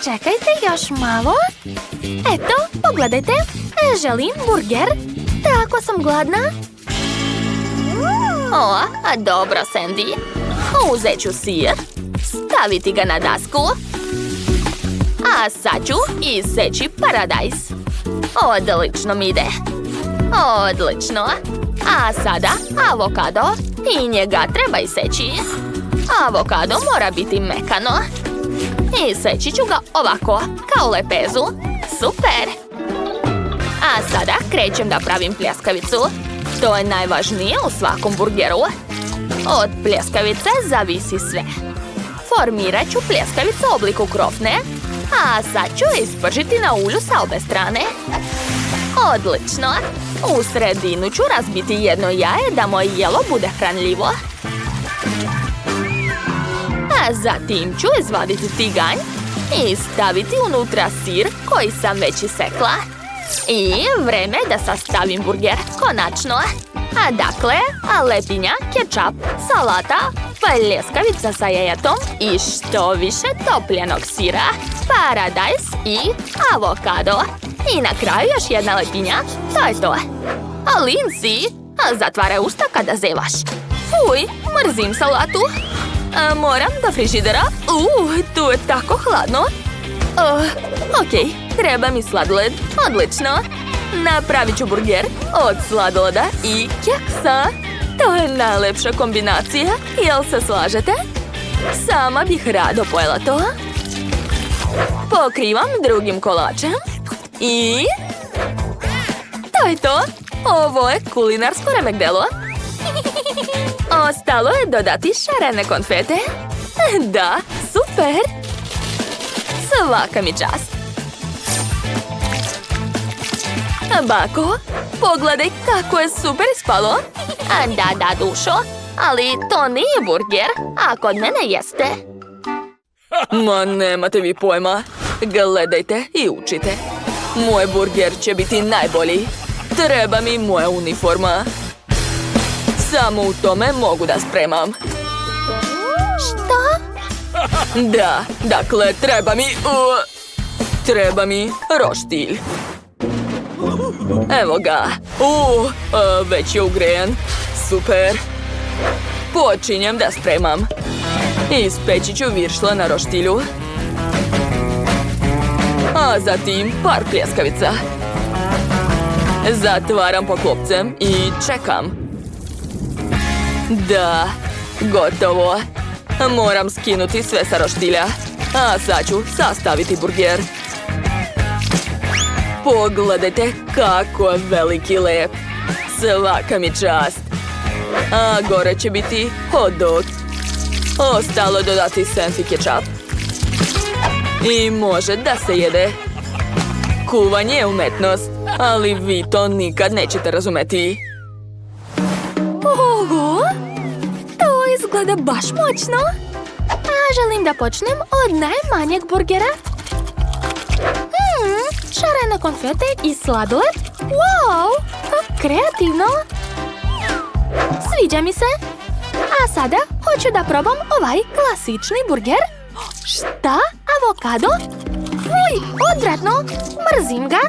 Čekajte još malo. Eto, pogledajte. Želim burger. Tako sam gladna. O, dobro, Sandy. Uzet ću sir, staviti ga na dasku. A sad ću iseći paradajz. Odlično mi ide. Odlično. A sada avokado i njega treba iseći. Avokado mora biti mekano. Iseći ću ga ovako, kao lepezu. Super! A sada krećem da pravim pljeskavicu. To je najvažnije u svakom burgeru. Od pljeskavice zavisi sve. Formirat ću pljeskavicu u obliku krofne, a sad ću ispržiti na ulju sa obe strane. Odlično! U sredinu ću razbiti jedno jaje da moje jelo bude hranljivo. A zatim ću izvaditi tiganj i staviti unutra sir koji sam već isekla. I vreme da sastavim burger, konačno. A dakle, lepinja, kečap, salata, pljeskavica sa jajetom i što više topljenog sira, paradajz i avokado. I na kraju još jedna lepinja, to je to. A Lindsay, zatvaraj usta kada zevaš. Fuj, mrzim salatu. Moram do frižidera. Tu je tako hladno. Ok, treba mi sladoled. Odlično. Napravit ću burger od sladoleda i keksa. To je najlepša kombinacija. Jel se slažete? Sama bih rado pojela to. Pokrivam drugim kolačem. I... to je to. Ovo je kulinarsko remek-delo. Ostalo je dodati šarene konfete. Da, super. Svaka mi čast. Bako, pogledaj kako je super ispalo. Da, dušo, ali to nije burger, a kod mene jeste. Ma nemate vi pojma. Gledajte i učite. Moj burger će biti najbolji. Treba mi moja uniforma. Samo u tome mogu da spremam. Što? Da, dakle, treba mi roštilj. Evo ga. Već je ugrejan. Super. Počinjem da spremam. Ispeći ću viršle na roštilju. A zatim par pljeskavica. Zatvaram poklopcem i čekam. Da, gotovo. Moram skinuti sve sa roštilja. A sad ću sastaviti burger. Pogledajte kako je veliki i lep. Svaka mi čast. A gore će biti hot dog. Ostalo dodati sens i kečap. I može da se jede. Kuvanje je umetnost, ali vi to nikad nećete razumeti. Oho! To izgleda baš moćno. A želim da počnem od najmanjeg burgera. Šarene konfete i sladoled. Wow! Kreativno. Sviđa mi se. A sada hoću da probam ovaj klasični burger. Šta? Avokado? Uj, odvratno. Mrzim ga.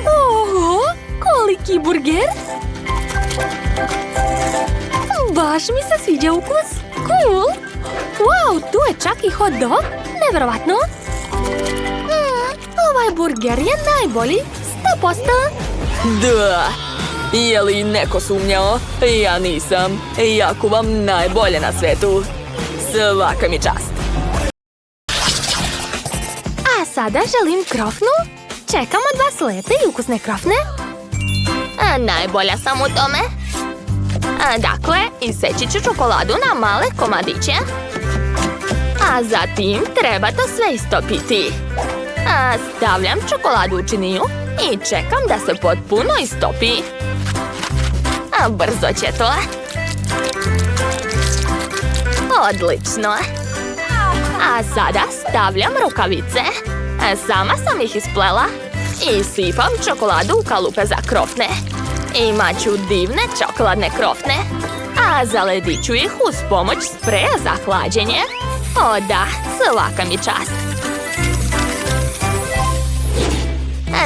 Oho, koliki burger. Baš mi se sviđa ukus. Cool. Wow, tu je čak i hot dog. Nevjerovatno. Ovaj burger je najbolji. 100%. Da. Je li neko sumnjao? Ja nisam. Ja kuvam najbolje na svetu. Svaka mi čast. A sada želim krofnu. Čekam od vas lepe i ukusne krofne. Najbolja sam u tome. Dakle, iseći ću čokoladu na male komadiće. A zatim treba to sve istopiti. Stavljam čokoladu u činiju i čekam da se potpuno istopi. Brzo će to. Odlično. A sada stavljam rukavice. Sama sam ih isplela. I sipam čokoladu u kalupe za krofne. Imat ću divne čokoladne krofne. A zaledit ću ih uz pomoć spreja za hlađenje. O da, svaka mi čast.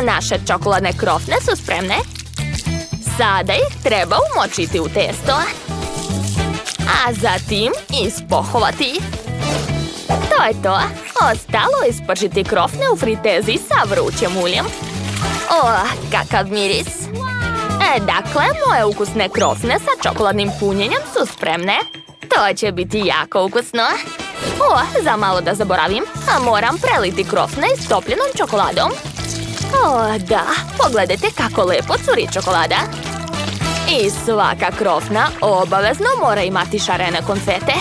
Naše čokoladne krofne su spremne. Sada ih treba umočiti u testo. A zatim ispohovati. To je to. Ostalo ispržiti krofne u fritezi sa vrućim uljem. O, kakav miris. Dakle, moje ukusne krofne sa čokoladnim punjenjem su spremne. To će biti jako ukusno. O, za malo da zaboravim, moram preliti krofne istopljenom čokoladom. O, da, pogledajte kako lepo curi čokolada. I svaka krofna obavezno mora imati šarene konfete.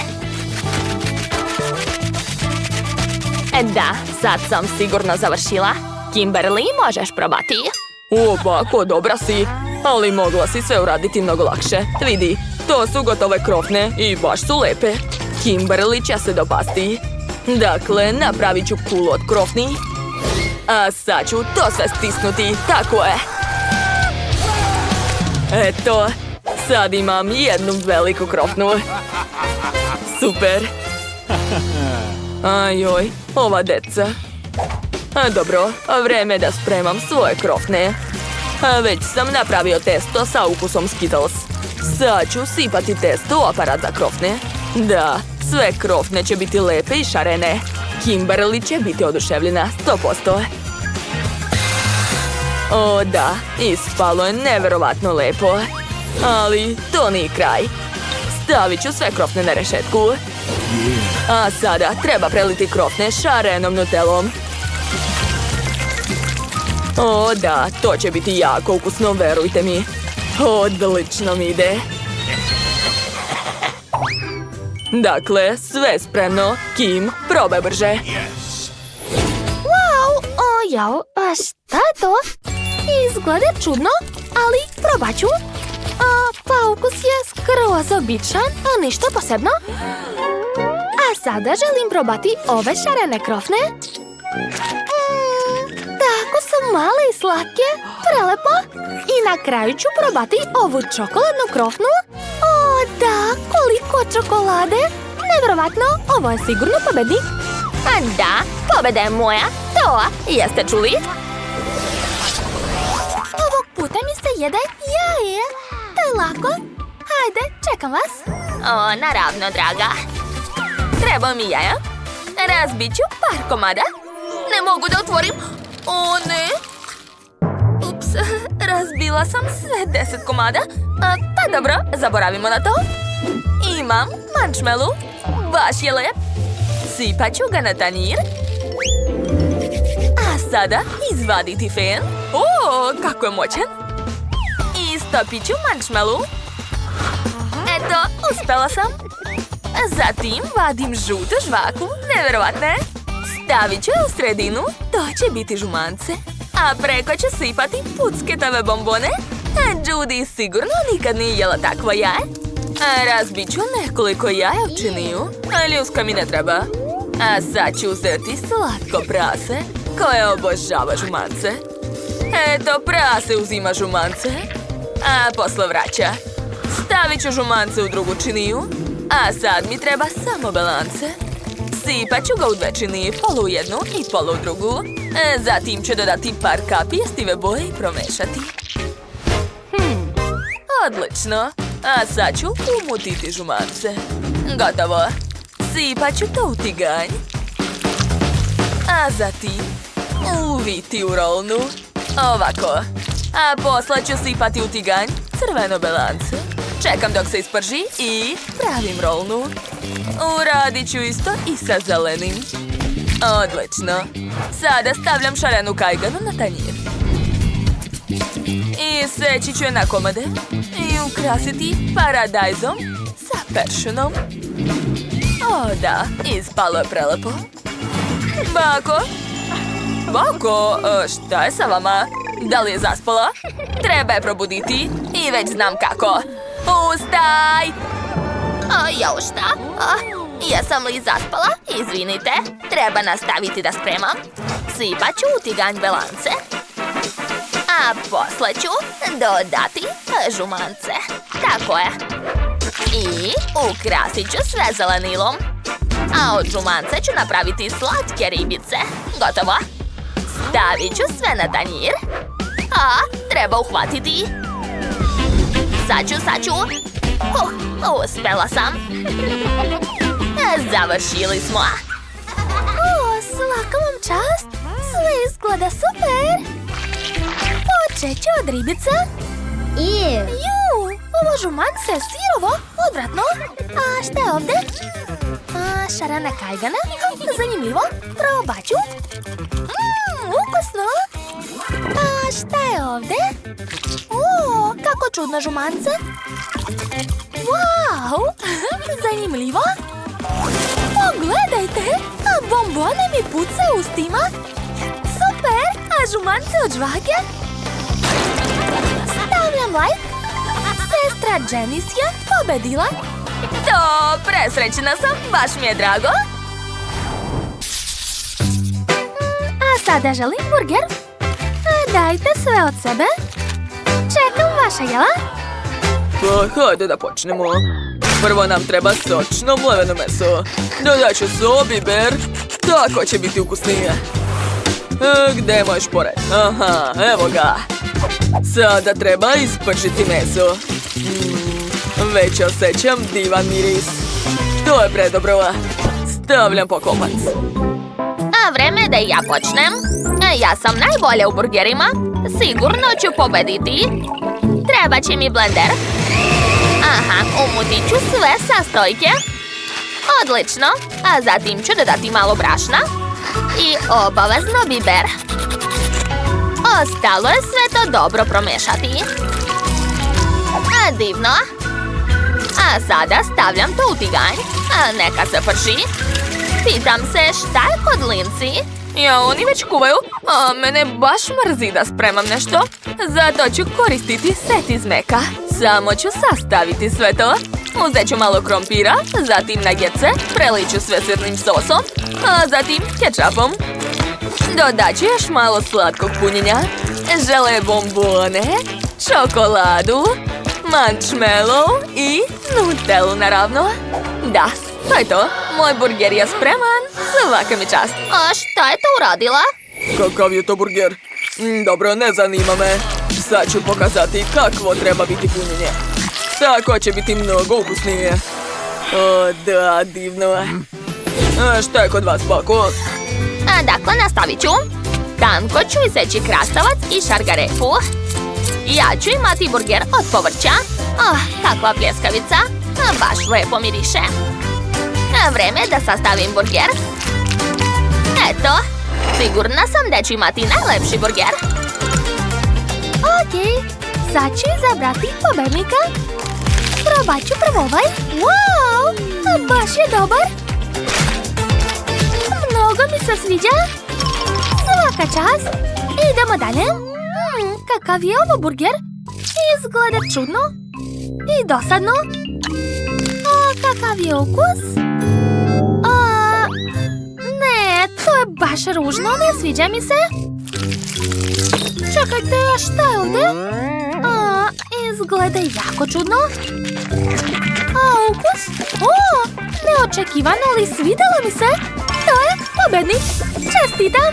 Da, sad sam sigurno završila. Kimberly, možeš probati. O, bako, dobra si. Ali mogla si sve uraditi mnogo lakše. Vidi, to su gotove krofne i baš su lepe. Kimberly će se dopasti. Dakle, napravit ću kulu od krofni. A sad ću to sve stisnuti, tako je. Eto, sad imam jednu veliku krofnu. Super. Ajoj, ova deca. Dobro, vreme da spremam svoje krofne. Već sam napravio testo sa ukusom Skittles. Sad ću sipati testo u aparat za krofne. Da, sve krofne će biti lepe i šarene. Kimberly će biti oduševljena, 100%. O da, ispalo je neverovatno lepo. Ali to nije kraj. Stavit ću sve krofne na rešetku. A sada treba preliti krofne šarenom nutelom. O da, to će biti jako ukusno, verujte mi. Odlično mi ide. Dakle, sve spremno. Kim, probaj brže. Wow, o jao, a šta je to? Izgleda čudno, ali probat ću. Pa ukus je skroz običan, a ništa posebno. A sada želim probati ove šarene krofne. Tako su male i slatke, prelepo. I na kraju ću probati ovu čokoladnu krofnu. O da, koliko čokolade. Nevjerovatno, ovo je sigurno pobednik. Da, pobeda je moja. To, jeste čuli? Ovog puta mi se jede jaje. To je lako. Hajde, čekam vas. O, naravno, draga. Treba mi jaja. Razbit ću par komada. Ne mogu da otvorim. O, ne. Ups, razbila sam sve 10 komada. Pa dobro, zaboravimo na to. Imam marshmallow. Baš je lep. Sipat ću ga na tanjir. A sada izvaditi fen. O, kako je moćan. I stopit ću marshmallow. Eto, uspela sam. Zatim vadim žutu žvaku, nevjerovatne. Stavit ću je u sredinu, to će biti žumance. A preko ću sipati pucketave bombone. Judy sigurno nikad nije jela takvo jaje. Razbit ću nekoliko jaja u činiju, a ljuska mi ne treba. A sad ću uzeti slatko prase, koje obožava žumance. Eto, prase uzima žumance, a posle vraća. Stavit ću žumance u drugu činiju, a sad mi treba samo belance. Sipat ću ga u dve činije, polu u jednu i polu u drugu. Zatim ću dodati par kapi jestive boje i promešati. Odlično. A sad ću umutiti žumance. Gotovo. Sipat ću to u tiganj. A zatim uviti u rolnu. Ovako. A posle ću sipati u tiganj crveno belance. Čekam dok se isprži i pravim rolnu. Uradit ću isto i sa zelenim. Odlično. Sada stavljam šarenu kajganu na tanjir. I seći ću je na komade. I ukrasiti paradajzom sa peršunom. O da, ispalo je prelepo. Bako? Bako, šta je sa vama? Da li je zaspala? Treba je probuditi i već znam kako. Ustaj! Jao, šta? Jesam li zaspala? Izvinite, treba nastaviti da spremam. Sipat ću u tiganj belance. A posle ću dodati žumance. Tako je. I ukrasit ću sve zelenilom. A od žumanca ću napraviti slatke ribice. Gotovo. Stavit ću sve na tanjir. A, treba uhvatiti. Sad ću. Uspela sam. Završili smo. Svaka vam čast. Sve izgleda super. Počet ću od ribica. Ovo žumance je sirovo, odvratno. A šta je ovdje? Šarana kajgana. Zanimljivo. Probat ću. Ukusno. A šta je ovdje? Kako čudno žumance. Wow, zanimljivo. Pogledajte, a bombone mi puca u ustima. Super, a žumance od žvake. Stavljam like. Sestra Janice je pobedila. To, presrećna sam, baš mi je drago. A sada želim burger. Dajte sve od sebe. Čekam vaša jela. Pa, hajde da počnemo. Prvo nam treba sočno mleveno meso. Dodat ću so, biber. Tako će biti ukusnije. Gdje je moj šporet? Aha, evo ga. Sada treba ispršiti meso. Već osjećam divan miris. To je predobro. Stavljam pokopac. A vreme je da i ja počnem. Ja sam najbolja u burgerima. Sigurno ću pobediti. Treba će mi blender. Aha, umutit ću sve sastojke. Odlično. A zatim ću dodati malo brašna. I obavezno biber. Ostalo je sve to dobro promešati. A divno. A sada stavljam to u tiganj. A neka se prši. Pitam se šta je kod Lindsay? Ja, oni već kuvaju, a mene baš mrzi da spremam nešto. Zato ću koristiti set iz meka. Samo ću sastaviti sve to. Uzet ću malo krompira, zatim nagetse, preliću sve sirnim sosom, a zatim kečapom. Dodat ću još malo slatkog punjenja, žele bombone, čokoladu, marshmallow i nutellu naravno. Da, to je to. Moj burger je spreman. Svaka mi čast. A šta je to uradila? Kakav je to burger? Dobro, ne zanima me. Sad ću pokazati kakvo treba biti punjenje. Tako će biti mnogo ukusnije. O, da, divno. A šta je kod vas, Pako? Dakle, nastavit ću. Tanko ću iseći krastavac i šargarepu. Ja ću imati burger od povrća. Kakva pljeskavica. Baš lepo miriše. Vreme je da sastavim burger. Eto, sigurna sam da ću imati najlepši burger. Okej, sad ću izabrati pobednika. Probat ću prvo ovaj. Wow, baš je dobar. Mnogo mi se sviđa. Svaka čast. Idemo dalje. Kakav je ovo burger? Izgleda čudno i dosadno. Kakav je ukus? Ne, to je baš ružno, ne sviđa mi se. Čekajte, a šta je ovdje? Izgleda jako čudno. Ukus? Neočekivano, ali svidjelo mi se. To je pobednik. Čestitam.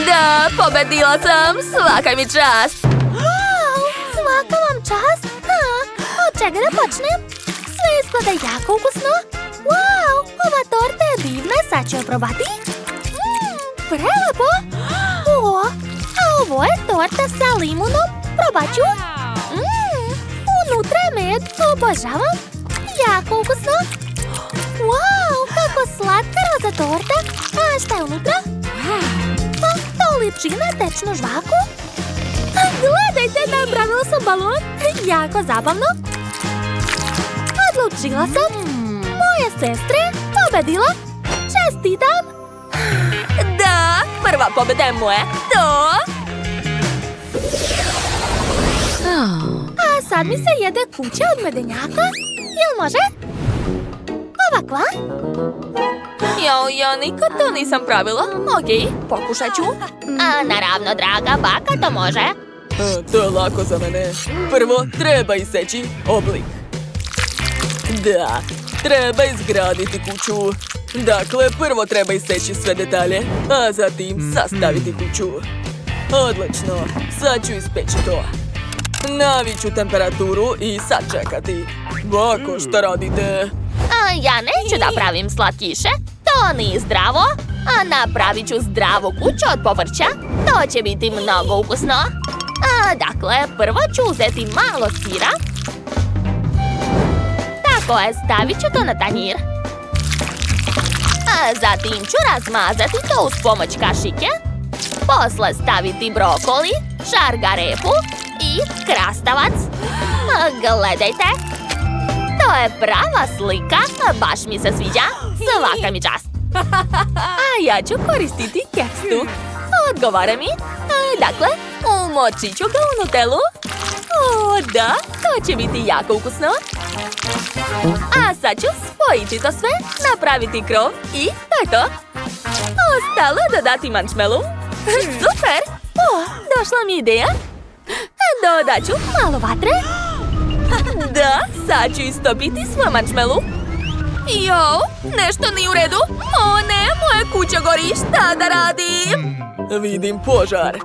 Da, pobedila sam. Svaka mi čast. Svaka vam čast. Od čega da počnem? Sve izgleda jako ukusno. Wow, ova torta je divna, sad ću je probati. Prelepo. A ovo je torta sa limunom. Probat ću. Unutra je med, obožavam. Jako ukusno. Wow, kako slatka roza torta. A šta je unutra? To liči na tečnu žvaku. Gledajte, napravila sam balon. Jako zabavno. Odlučila sam. Moje sestre pobedila. Čestitam. Da, prva pobjeda je moja. To. A sad mi se jede kuća od medenjaka. Jel može? Ovakva? Ja nikad to nisam pravila. Okej, pokušat ću. Naravno, draga baka, to može. To je lako za mene. Prvo treba iseći oblik. Da, Treba izgraditi kuću. Dakle, prvo treba iseći sve detalje, a zatim sastaviti kuću. Odlično, sad ću ispeći to. Naviću temperaturu i sad čekati. Bako, šta radite? Ja neću da pravim slatkiše, to nije zdravo. A napravit ću zdravu kuću od povrća, to će biti mnogo ukusno. Dakle, prvo ću uzeti malo sira. Tako je, stavit ću to na tanjir. Zatim ću razmazati to uz pomoć kašike. Posle staviti brokoli, šargarepu i krastavac. Gledajte, to je prava slika, baš mi se sviđa, svaka mi čast. A ja ću koristiti kekstu. Odgovara mi. Dakle, umočit ću ga u nutelu. O, da, to će biti jako ukusno. A sad ću spojiti to sve, napraviti krov i to je to. Ostalo dodati marshmallow. Super! Došla mi ideja. Dodat ću malo vatre. Da, sad ću istopiti svoj marshmallow. Jo, nešto nije u redu. O ne, moja kuća gori, šta da radim? Vidim požar.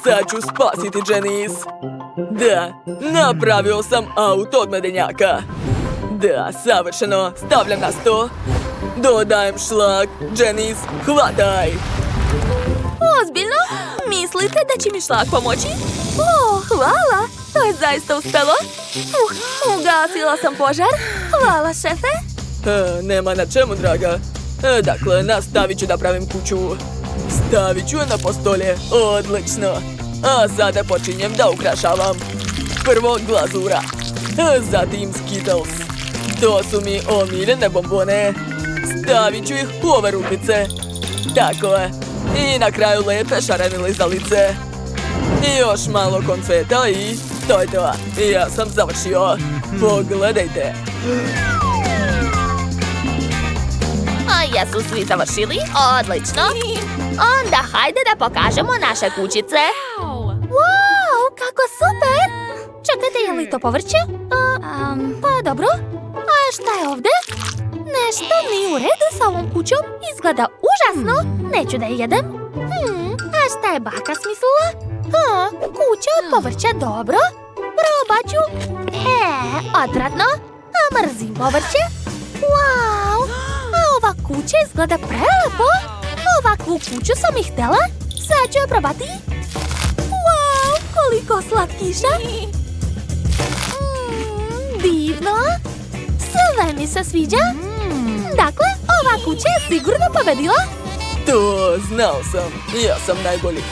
Sad ću spasiti Janice. Da, napravio sam auto od medenjaka. Da, savršeno, stavljam na sto. Dodajem šlag. Janice, hvataj. Ozbiljno? Mislite da će mi šlag pomoći? Hvala, to je zaista uspelo. Ugasila sam požar. Hvala, šefe. Nema na čemu, draga. Dakle, nastavit ću da pravim kuću. Stavit ću je na postolje. Odlično. A sada počinjem da ukrašavam. Prvo glazura. Zatim Skittles. To su mi omiljene bombone. Stavit ću ih u ove rupice. Tako je. I na kraju lepe šarene lizalice. I još malo konfeta i to je to. Ja sam završio. Pogledajte. Jesu svi završili? Odlično. Onda hajde da pokažemo naše kućice. Wow, kako super! Čekajte, je li to povrće? Pa dobro. A šta je ovde? Nešto nije u redu sa ovom kućom. Izgleda užasno. Neću da je jedem. A šta je baka smislila? Kuća od povrća, dobro. Probat ću. Odvratno. A mrzim povrće. Wow! A ova kuća izgleda prelepo. Ovakvu kuću sam i htela. Sad ću je probati. Wow, koliko slatkiša. Divno. Sve mi se sviđa. Dakle, ova kuća je sigurno pobedila. To znao sam. Ja sam najbolji.